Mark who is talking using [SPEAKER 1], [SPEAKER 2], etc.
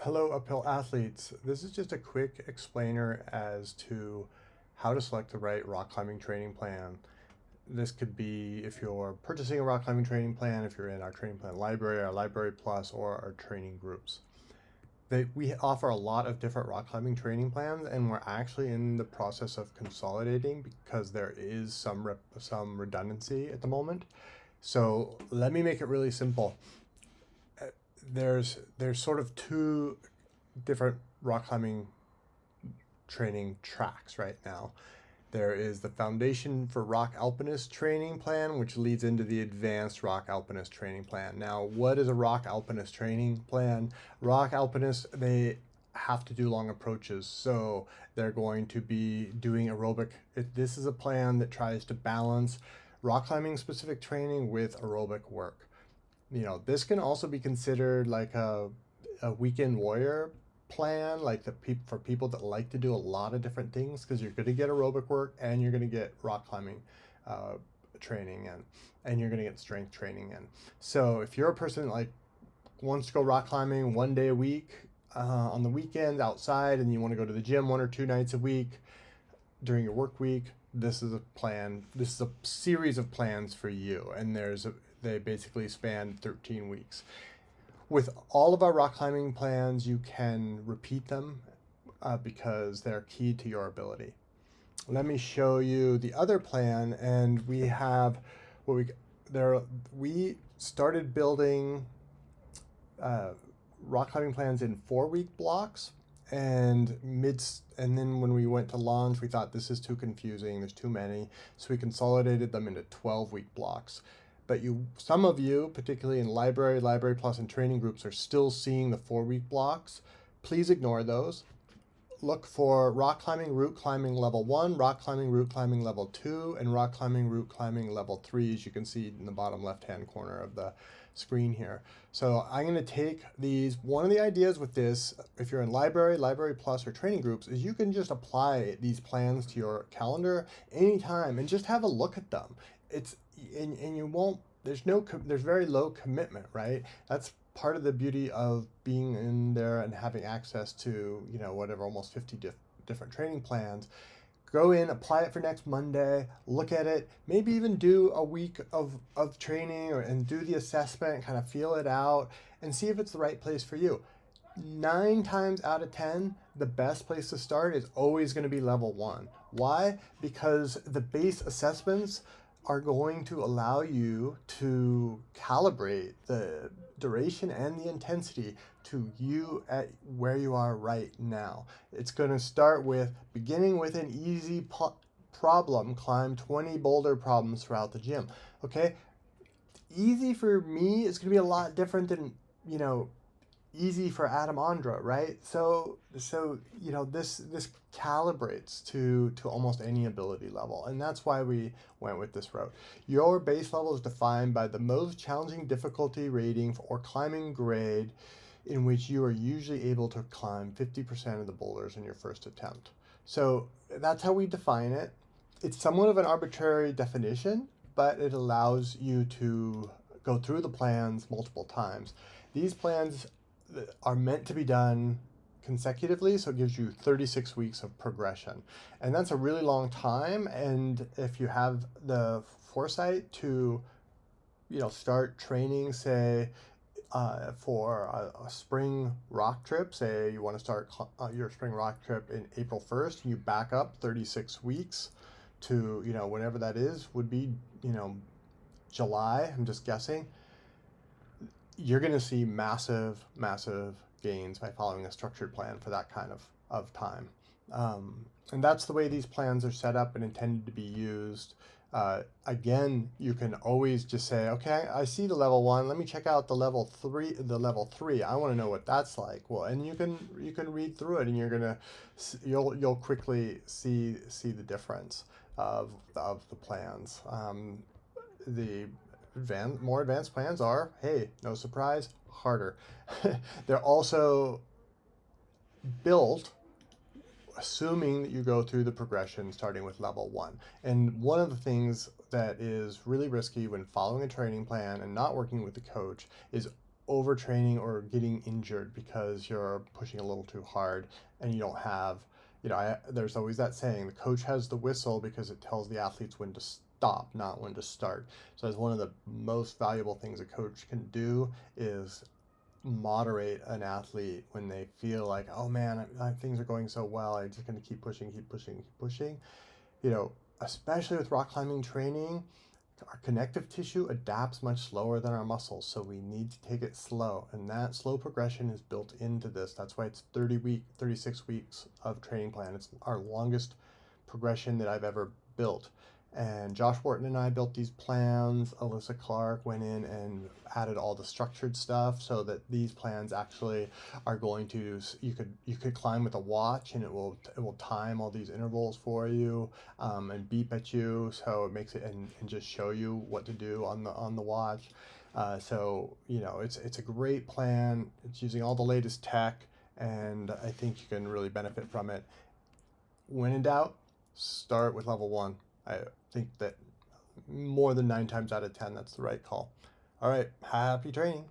[SPEAKER 1] Hello, uphill athletes. This is just a quick explainer as to how to select the right rock climbing training plan. This could be if you're purchasing a rock climbing training plan, if you're in our training plan library, our library plus, or our training groups. We offer a lot of different rock climbing training plans, and we're actually in the process of consolidating because there is some redundancy at the moment. So let me make it really simple. There's sort of two different rock climbing training tracks right now. There is the Foundation for Rock Alpinist training plan, which leads into the Advanced Rock Alpinist training plan. Now, what is a Rock Alpinist training plan? Rock Alpinists, they have to do long approaches, so they're going to be doing aerobic. This is a plan that tries to balance rock climbing specific training with aerobic work. This can also be considered like a weekend warrior plan, like for people that like to do a lot of different things, because you're going to get aerobic work and you're going to get rock climbing uh, training and you're going to get strength training in. So if you're a person that like wants to go rock climbing 1 day a week on the weekends outside, and you want to go to the gym 1 or 2 nights a week during your work week, this is a plan. This is a series of plans for you, and they basically span 13 weeks. With all of our rock climbing plans, you can repeat them because they're key to your ability. Let me show you the other plan, and we have what we started building uh, rock climbing plans in 4 week blocks, and then when we went to launch, we thought this is too confusing, there's too many, so we consolidated them into 12 week blocks. But some of you, particularly in library plus, and training groups, are still seeing the 4 week blocks. Please ignore those. Look for rock climbing, route climbing level 1, rock climbing, route climbing level 2, and rock climbing, route climbing level 3, as you can see in the bottom left-hand corner of the screen here. So I'm going to take these. One of the ideas with this, if you're in library plus, or training groups, is you can just apply these plans to your calendar anytime and just have a look at them. And you won't, there's very low commitment, right? That's part of the beauty of being in there and having access to, whatever, almost 50 different training plans. Go in, apply it for next Monday, look at it, maybe even do a week of training and do the assessment, kind of feel it out and see if it's the right place for you. 9 times out of 10, the best place to start is always going to be level 1. Why? Because the base assessments are going to allow you to calibrate the duration and the intensity to you at where you are right now. It's going to start with beginning with an easy problem, climb 20 boulder problems throughout the gym. Okay, easy for me is going to be a lot different than easy for Adam Andra, right? So this calibrates to almost any ability level, and that's why we went with this route. Your base level is defined by the most challenging difficulty rating or climbing grade, in which you are usually able to climb 50% of the boulders in your first attempt. So that's how we define it. It's somewhat of an arbitrary definition, but it allows you to go through the plans multiple times. These plans are meant to be done consecutively, so it gives you 36 weeks of progression, and that's a really long time. And if you have the foresight to start training, say for a spring rock trip, say you want to start your spring rock trip in April 1st, you back up 36 weeks to whenever that is, would be July, I'm just guessing. You're going to see massive gains by following a structured plan for that kind of time. And that's the way these plans are set up and intended to be used. Again, you can always just say, okay, I see the level 1. Let me check out the level 3. I want to know what that's like. Well, and you can read through it, and you'll quickly see the difference of the plans. The more advanced plans are, hey, no surprise, harder. They're also built assuming that you go through the progression starting with level 1. And one of the things that is really risky when following a training plan and not working with the coach is overtraining or getting injured because you're pushing a little too hard and you don't have, there's always that saying, the coach has the whistle because it tells the athletes when to stop, not when to start. So it's one of the most valuable things a coach can do is moderate an athlete when they feel like, oh man, things are going so well, I'm just going to keep pushing, keep pushing, keep pushing. You know, especially with rock climbing training, our connective tissue adapts much slower than our muscles, so we need to take it slow. And that slow progression is built into this. That's why it's 36 weeks of training plan. It's our longest progression that I've ever built. And Josh Wharton and I built these plans. Alyssa Clark went in and added all the structured stuff so that these plans actually are going to, you could climb with a watch and it will time all these intervals for you, and beep at you, so it makes it, and just show you what to do on the watch. So it's a great plan. It's using all the latest tech, and I think you can really benefit from it. When in doubt, start with level one. I think that more than 9 times out of 10, that's the right call. All right, happy training.